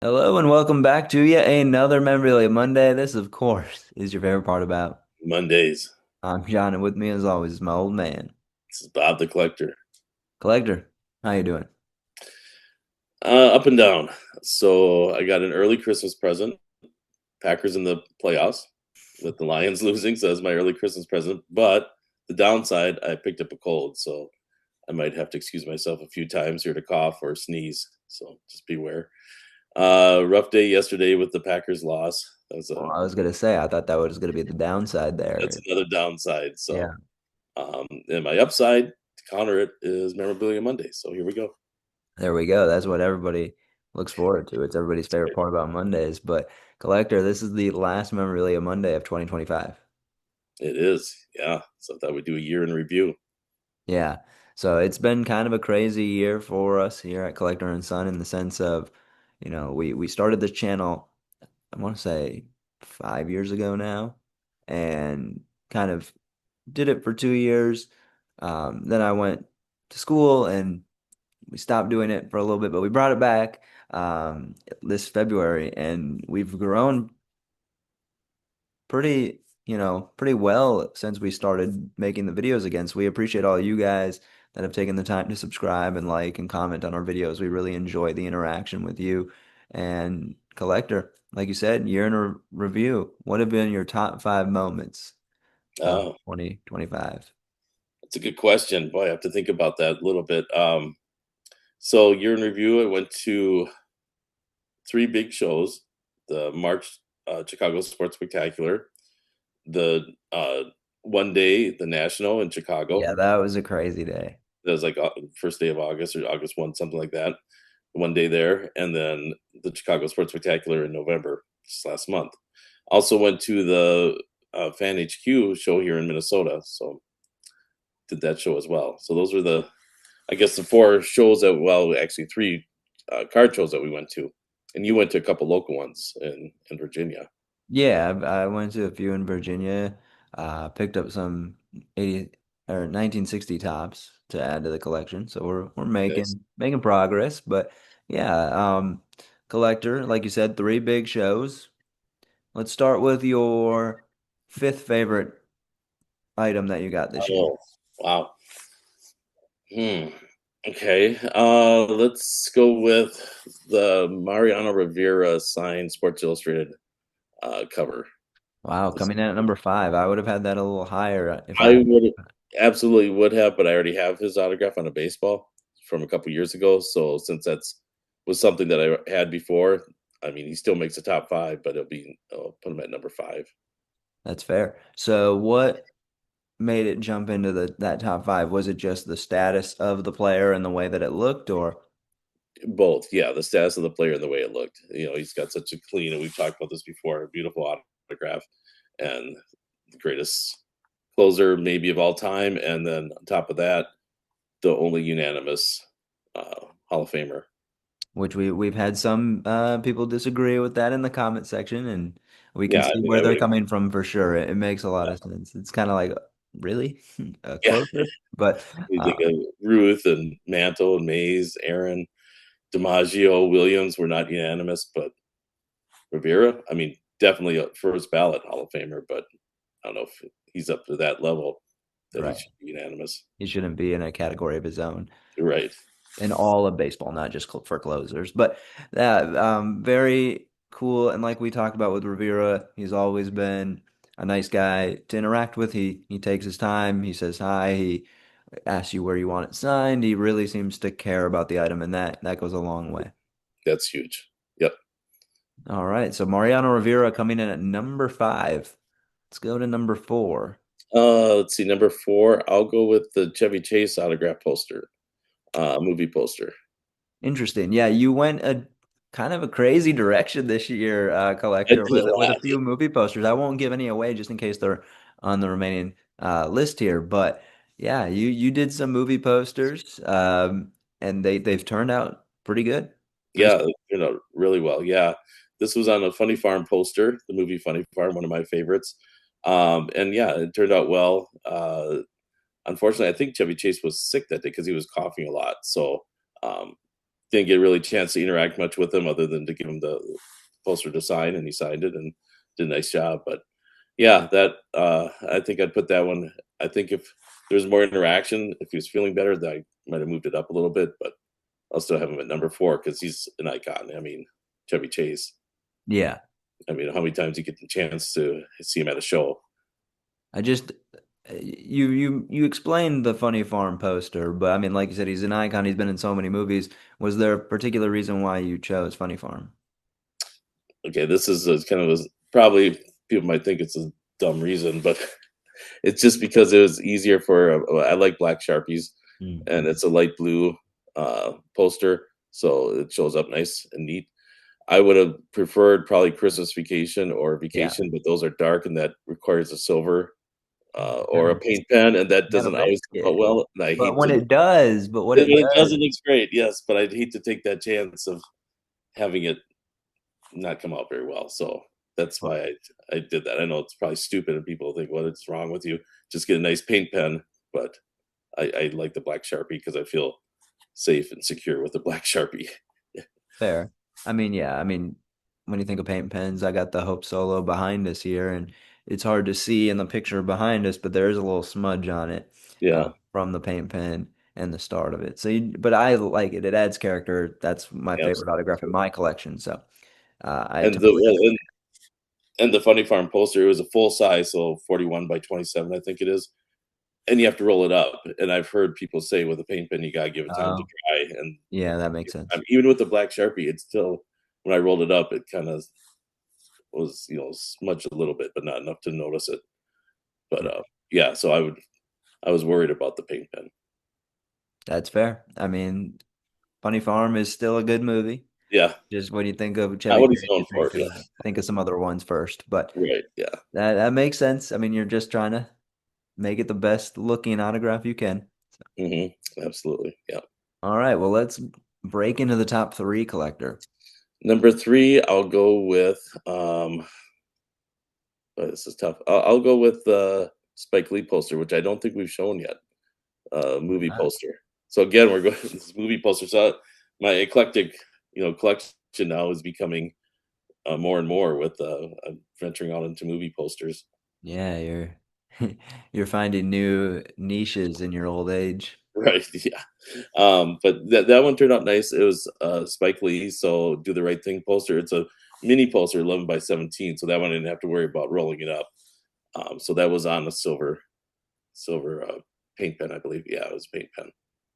Hello and welcome back to yet another Memorabilia Monday. This, of course, is your favorite part about. Mondays. I'm John, and with me, as always, is my old man, This is Bob the Collector. Collector. How you doing? Up and down. So I got an early Christmas present. Packers in the playoffs with the Lions losing, so that's my early Christmas present. But the downside, I picked up a cold, so I might have to excuse myself a few times here to cough or sneeze. So just beware. Rough day yesterday with the Packers loss. That was Well, a I was gonna say I thought that was gonna be the downside that's there. another downside. Yeah, So and my upside to counter it is Memorabilia Monday. So here we go. there we go. That's what everybody looks forward to. It's everybody's favorite part about Mondays. But Collector, this is the last Memorabilia Monday of 2025. It is, yeah. So I thought we'd do a year in review. Yeah. So it's been kind of a crazy year for us here at Collector and Son in the sense of, we started this channel, I want to say 5 years ago now, and kind of did it for 2 years. Then I went to school and we stopped doing it for a little bit, but we brought it back this February, and we've grown pretty well since we started making the videos again. So we appreciate all you guys that have taken the time to subscribe and like and comment on our videos. We really enjoy the interaction with you. And Collector, like you said, year in a review. What have been your top five moments of Oh, 2025? that's a good question. Boy, I have to think about that a little bit. So year in review, I went to three big shows: the March Chicago Sports Spectacular, the one day the National in Chicago. Yeah, that was a crazy day. That was like first day of August or August 1, something like that. One day there, and then the Chicago Sports Spectacular in November, just last month. Also went to the Fan HQ show here in Minnesota, so did that show as well. So those were I guess, the four shows that, well, actually three card shows that we went to, and you went to a couple local ones in Virginia. Yeah, I went to a few in Virginia, picked up some 80 or 1960 tops to add to the collection. So we're Nice. making progress. But yeah, Collector, like you said, three big shows. Let's start with your fifth favorite item that you got this year. Oh, wow. Hmm. Okay. Let's go with the Mariano Rivera signed Sports Illustrated cover. Wow, coming in at number five. I would have had that a little higher if I I had. would absolutely would have, but I already have his autograph on a baseball from a couple years ago. So since that's was something that I had before, I mean, he still makes the top five, but I'll put him at number five. That's fair. So what made it jump into the that top five? Was it just the status of the player and the way that it looked, or? Both, yeah, the status of the player and the way it looked. He's got such a clean, and we've talked about this before, a beautiful autograph, and the greatest closer maybe of all time. And then on top of that, the only unanimous Hall of Famer. Which we've had some people disagree with that in the comment section, and we can Yeah, I see mean, where I they're would. coming from for sure. It makes a lot of sense. It's kind of like, really, a Yeah, closer, but you think um, of Ruth and Mantle and Mays, Aaron, DiMaggio, Williams were not unanimous, but Rivera, I mean, definitely a first ballot Hall of Famer, but I don't know if he's up to that level that he right, should be unanimous. he shouldn't be in a category of his own You're right. in all of baseball, not just for closers. But that very cool. And like we talked about with Rivera, he's always been a nice guy to interact with. He takes his time. He says hi. He asks you where you want it signed. He really seems to care about the item, and that goes a long way. That's huge. Yep. All right, so Mariano Rivera coming in at number five. Let's go to number four. Let's see, number four. I'll go with the Chevy Chase autograph poster, movie poster. Interesting. Yeah, you went a kind of a crazy direction this year, I collector, did a with a lot. few movie posters. I won't give any away just in case they're on the remaining list here. But yeah, you did some movie posters, and they've turned out pretty good. Pretty Yeah, really well. Yeah, this was on a Funny Farm poster, the movie Funny Farm, one of my favorites. And yeah, it turned out well. Unfortunately, I think Chevy Chase was sick that day because he was coughing a lot. So um, didn't get really a chance to interact much with him other than to give him the poster to sign, and he signed it and did a nice job. But yeah, that I think I'd put that one. I think if there was more interaction, if he was feeling better, that I might have moved it up a little bit, but I'll still have him at number 4 because he's an icon. I mean, Chevy Chase. Yeah. I mean, how many times you get the chance to see him at a show? I just you explained the Funny Farm poster, but I mean, like you said, he's an icon. He's been in so many movies. Was there a particular reason why you chose Funny Farm? Okay, this is a, kind of a, probably people might think it's a dumb reason, but it's just because it was easier for. I like black sharpies, Mm. and it's a light blue poster, so it shows up nice and neat. I would have preferred probably Christmas Vacation or Yeah, Vacation, but those are dark and that requires a silver or a never paint pen, and that never doesn't make always come out it. well. And I But hate when to. it does, but when When it it does, it does, looks great, yes, but I'd hate to take that chance of having it not come out very well. So that's but why I did that. I know it's probably stupid, and people think, "What is wrong with you? Just get a nice paint pen." But I like the black Sharpie because I feel safe and secure with the black Sharpie. fair. I mean, yeah, I mean, when you think of paint pens, I got the Hope Solo behind us here, and it's hard to see in the picture behind us, but there is a little smudge on it Yeah, from the paint pen and the start of it. So, but I like it. It adds character. That's my favorite autograph in absolutely. my collection. So, I And the totally well, understand. and the Funny Farm poster, it was a full size, so 41 by 27, I think it is. And you have to roll it up. And I've heard people say with a paint pen, you gotta give it time to dry. And Yeah, that makes sense. even with the black Sharpie, it's still when I rolled it up, it kind of was, smudged a little bit, but not enough to notice it. But yeah, so I was worried about the paint pen. That's fair. I mean, Funny Farm is still a good movie. Yeah, Just when you think of not Chevy what he's Chase, known you for. Yeah, think of some other ones first. But right. Yeah. that makes sense. I mean, you're just trying to make it the best looking autograph you can. Absolutely. Yeah. All right, well, let's break into the top three collector. Number 3, I'll go with this is tough. I'll go with the Spike Lee poster, which I don't think we've shown yet. Movie Uh, poster. So again, we're going this movie poster. So my eclectic, collection now is becoming more and more with I'm venturing out into movie posters. yeah, you're finding new niches in your old age. Right. Yeah. But that one turned out nice. It was Spike Lee, so Do the Right Thing poster. It's a mini poster, 11 by 17. So that one I didn't have to worry about rolling it up. So that was on a silver paint pen, I believe. Yeah, it was a paint pen,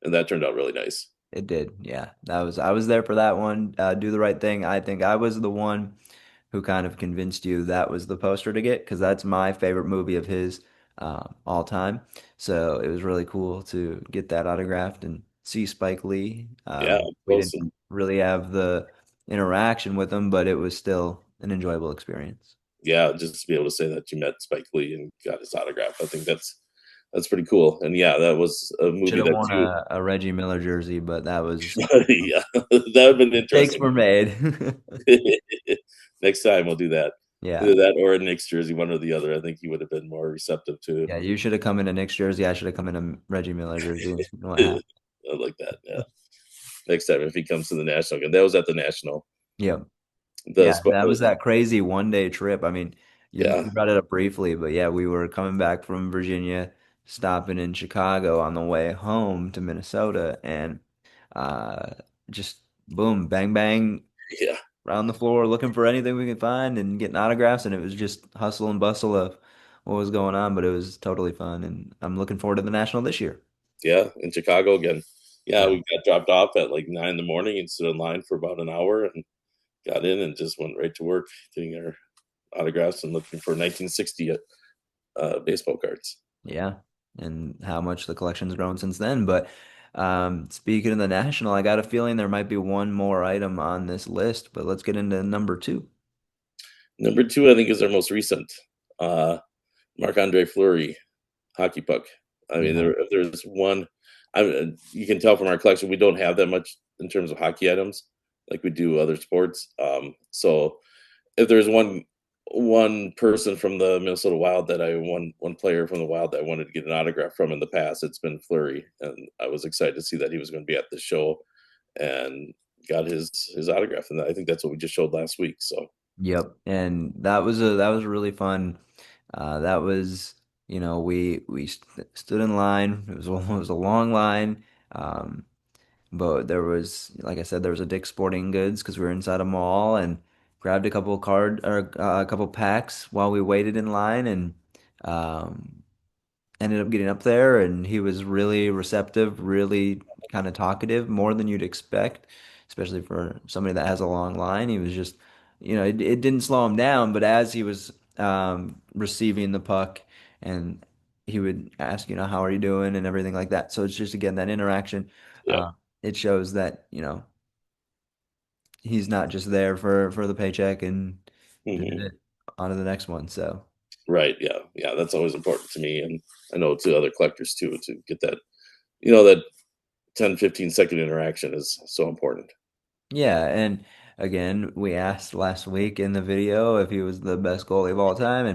and that turned out really nice. It did, yeah. That was I was there for that one. Do the right thing. I think I was the one who kind of convinced you that was the poster to get because that's my favorite movie of his all time. So it was really cool to get that autographed and see Spike Lee. Yeah, We close. didn't really have the interaction with him, but it was still an enjoyable experience. Yeah, just to be able to say that you met Spike Lee and got his autograph, I think that's pretty cool. And yeah, that was a Should movie have that worn you. a Reggie Miller jersey, but that was Yeah, that would have been mistakes interesting. were made. Next time we'll do that. Yeah. Either that or a Knicks jersey, one or the other. I think he would have been more receptive to. Yeah, you should have come in a Knicks jersey. I should have come in a Reggie Miller jersey and seen what happened. I like that. Yeah. Next time if he comes to the national game, that was at the national. Yeah. The Yeah, that was that crazy one day trip. I mean, yeah, you brought it up briefly, but yeah, we were coming back from Virginia, stopping in Chicago on the way home to Minnesota, and uh, just boom, bang, bang, yeah, around the floor looking for anything we could find and getting autographs, and it was just hustle and bustle of what was going on, but it was totally fun, and I'm looking forward to the National this year. yeah. In Chicago again. Yeah, Yeah. we got dropped off at like 9 in the morning and stood in line for about an hour and got in and just went right to work getting our autographs and looking for 1960 baseball cards. Yeah, and how much the collection's grown since then. But speaking of the national, I got a feeling there might be one more item on this list, but let's get into number two. Number 2, I think, is our most recent. Uh, Marc-Andre Fleury, hockey puck. I mean, Yeah. if there's one, you can tell from our collection, we don't have that much in terms of hockey items like we do other sports. So if there's one person from the Minnesota Wild that one player from the Wild that I wanted to get an autograph from in the past, it's been Fleury, and I was excited to see that he was going to be at the show, and got his autograph, and I think that's what we just showed last week. So Yep. And that was really fun. That was, stood in line. It was a long line. Um, but there was, like I said, there was a Dick's Sporting Goods because we were inside a mall and grabbed a couple a couple packs while we waited in line and um, ended up getting up there and he was really receptive, really kind of talkative, more than you'd expect, especially for somebody that has a long line. He was just, it didn't slow him down, but as he was receiving the puck and he would ask, how are you doing and everything like that. So it's just again that interaction. yeah, It shows that, he's not just there for the paycheck and hmm on to the next one. So right, yeah, yeah. That's always important to me, and I know to other collectors too to get that that 10-15 second interaction is so important. yeah, and again, we asked last week in the video if he was the best goalie of all time,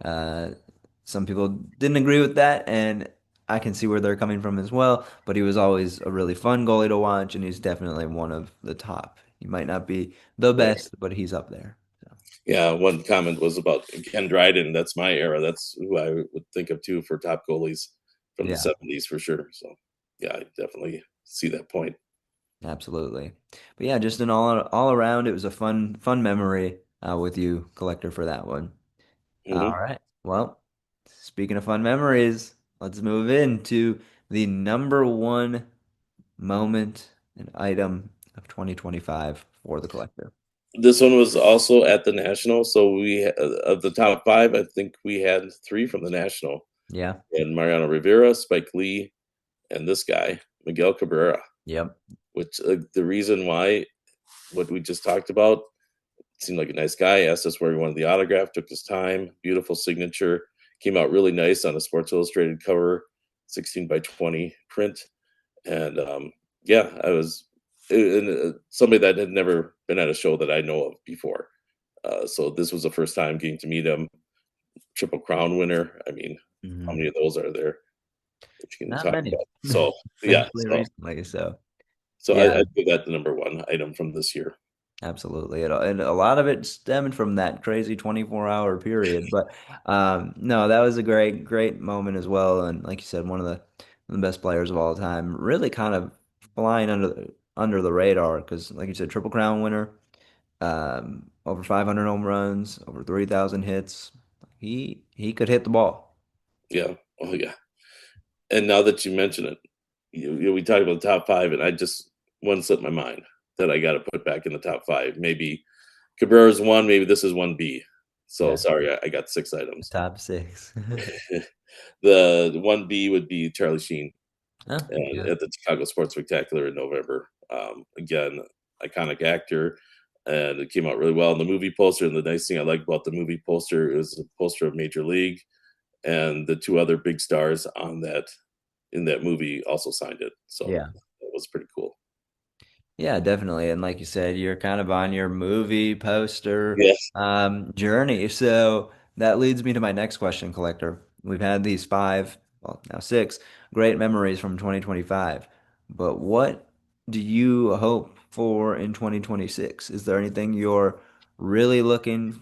and some people didn't agree with that, and I can see where they're coming from as well. But he was always a really fun goalie to watch, and he's definitely one of the top. He might not be the Right. best, but he's up there. So, Yeah, one comment was about Ken Dryden. That's my era. That's who I would think of too for top goalies from the yeah, 70s for sure. So, yeah, I definitely see that point. absolutely. But yeah, just an all around, it was a fun memory with you, collector, for that one. All Hmm. right. Well, speaking of fun memories, let's move into the number one moment and item of 2025 for the collector. This one was also at the National. So of the top five, I think we had three from the National, Yeah. and Mariano Rivera, Spike Lee, and this guy Miguel Cabrera. Yep. Which the reason why what we just talked about seemed like a nice guy. Asked us where he wanted the autograph. Took his time. Beautiful signature. Came out really nice on a Sports Illustrated cover, 16 by 20 print. And yeah, I was somebody that had never been at a show that I know of before. So this was the first time getting to meet him. Triple Crown winner. I mean, how Hmm. many of those are there that you can Not talk many, about? So yeah, especially recently. So, so yeah, I'd give that the number one item from this year. absolutely. And a lot of it stemmed from that crazy 24-hour period. But no, that was a great moment as well. And like you said, one of the best players of all time, really kind of flying under the radar because, like you said, Triple Crown winner. Over 500 home runs, over 3,000 hits. He could hit the ball. Yeah. Oh yeah. And now that you mention it, we talked about the top five, and I just one slipped my mind that I got to put back in the top five. Maybe Cabrera's one. Maybe this is one B. So Yeah, sorry, I got six the items. top six. The one B would be Charlie Sheen Huh? Yeah, at the Chicago Sports Spectacular in November. Again, iconic actor, and it came out really well in the movie poster. And the nice thing I like about the movie poster is a poster of Major League, and the two other big stars on that in that movie also signed it. So yeah. that was pretty cool. Yeah, definitely. And like you said, you're kind of on your movie poster Yes. journey. So that leads me to my next question, collector. We've had these five, well, now six great memories from 2025. But what do you hope for in 2026? Is there anything you're really looking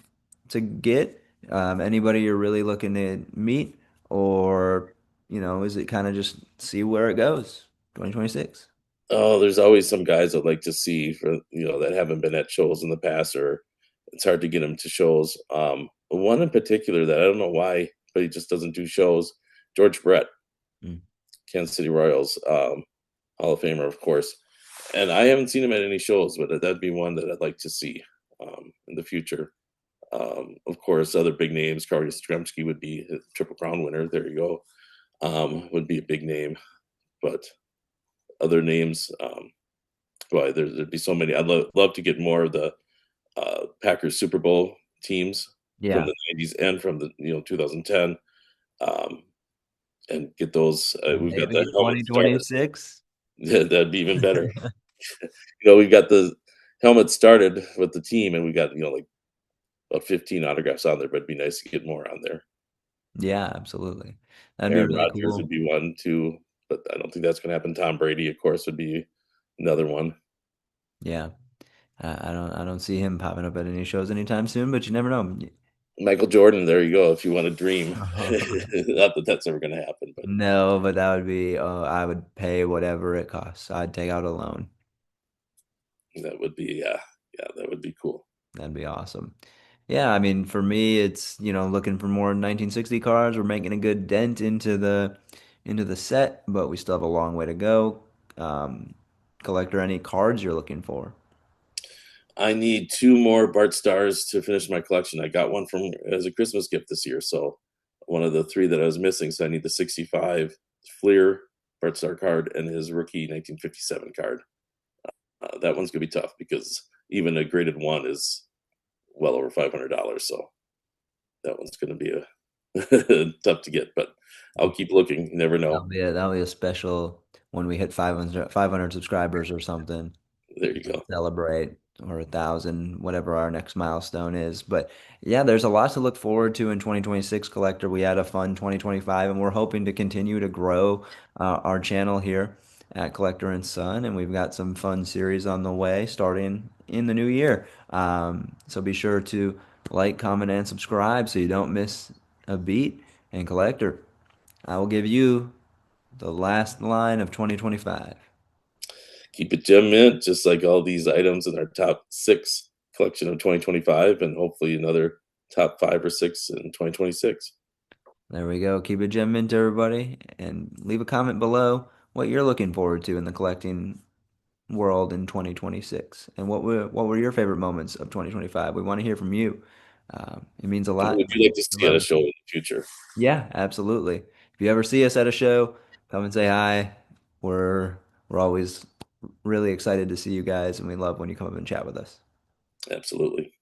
to get? Anybody you're really looking to meet? Or, is it kind of just see where it goes, 2026? Oh, there's always some guys I'd like to see for that haven't been at shows in the past, or it's hard to get them to shows. One in particular that I don't know why, but he just doesn't do shows. George Brett, Mm. Kansas City Royals, Hall of Famer, of course. And I haven't seen him at any shows, but that'd be one that I'd like to see in the future. Of course, other big names, Carly Yastrzemski would be a Triple Crown winner. There you go. Would be a big name, but other names, boy, there'd be so many. I'd love to get more of the Packers Super Bowl teams from Yeah. the '90s and from the 2010, um, and get those. We've got Maybe the helmet started. 2026. That'd be even better. We've got the helmet started with the team, and we got like about 15 autographs on there. But it'd be nice to get more on there. Yeah, absolutely. That'd be Aaron really Rodgers would cool. be one too, but I don't think that's going to happen. Tom Brady, of course, would be another one. Yeah. I don't see him popping up at any shows anytime soon, but you never know. Michael Jordan, there you go. If you want to dream, not that that's ever going to happen, but No, but that would be, I would pay whatever it costs. I'd take out a loan. that would be, yeah, yeah, that would be cool. That'd be awesome. Yeah, I mean, for me, it's, looking for more 1960 cars. We're making a good dent into the set, but we still have a long way to go. Um, Collector, any cards you're looking for? I need two more Bart Stars to finish my collection. I got one from as a Christmas gift this year, so one of the three that I was missing. So I need the '65 Fleer Bart Star card and his rookie 1957 card. That one's gonna be tough because even a graded one is well over $500. So that one's gonna be a tough to get, but I'll keep looking. You never know. That'll be a special when we hit 500 subscribers or something. There We you can go. celebrate, or 1,000, whatever our next milestone is. But yeah, there's a lot to look forward to in 2026, Collector. We had a fun 2025, and we're hoping to continue to grow our channel here at Collector and Son. And we've got some fun series on the way starting in the new year. So be sure to like, comment, and subscribe so you don't miss a beat. And Collector, I will give you the last line of 2025. Keep it gem mint, just like all these items in our top six collection of 2025, and hopefully another top five or six in 2026. There we go. Keep it gem mint, everybody, and leave a comment below what you're looking forward to in the collecting world in 2026, and what were your favorite moments of 2025. We want to hear from you. It means a And who lot. would you like to We see at a love it. show in the future? Yeah, absolutely. If you ever see us at a show, come and say hi. We're always really excited to see you guys, and we love when you come up and chat with us. Absolutely.